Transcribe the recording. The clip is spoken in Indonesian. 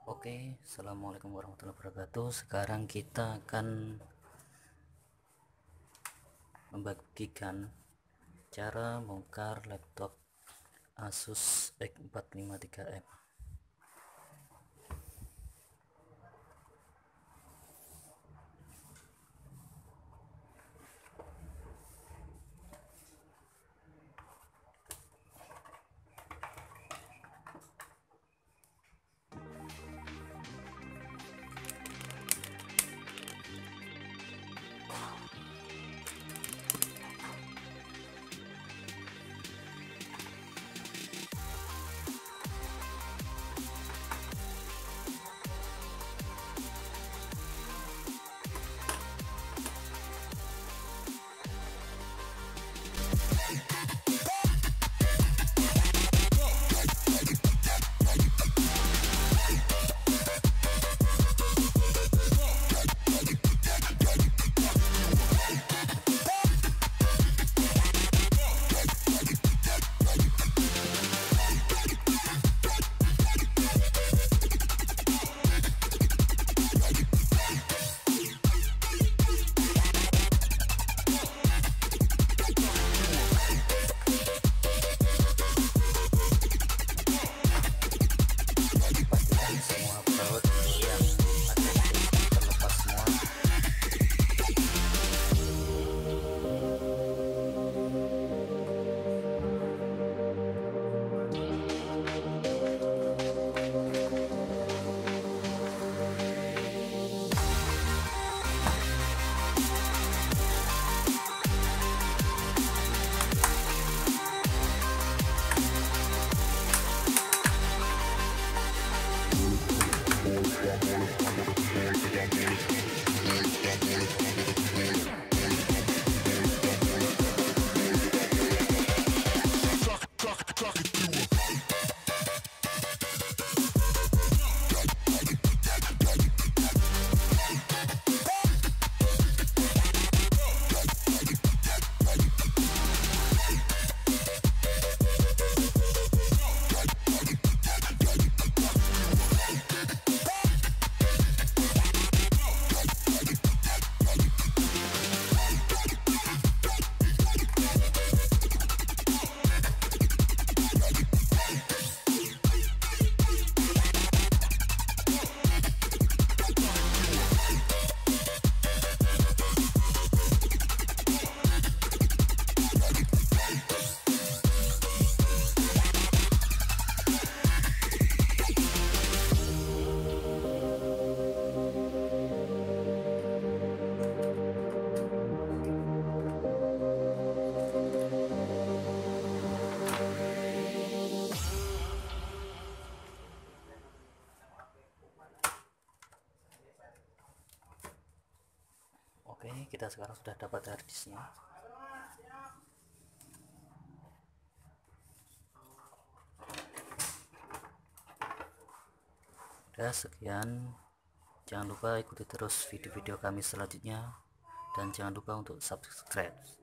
Oke, assalamualaikum warahmatullahi wabarakatuh. Sekarang kita akan membagikan cara bongkar laptop Asus X453M. Semua baut yang ada di sini terlepas semua. Oke, kita sekarang sudah dapat harddisknya. Udah, sekian. Jangan lupa ikuti terus video-video kami selanjutnya dan jangan lupa untuk subscribe.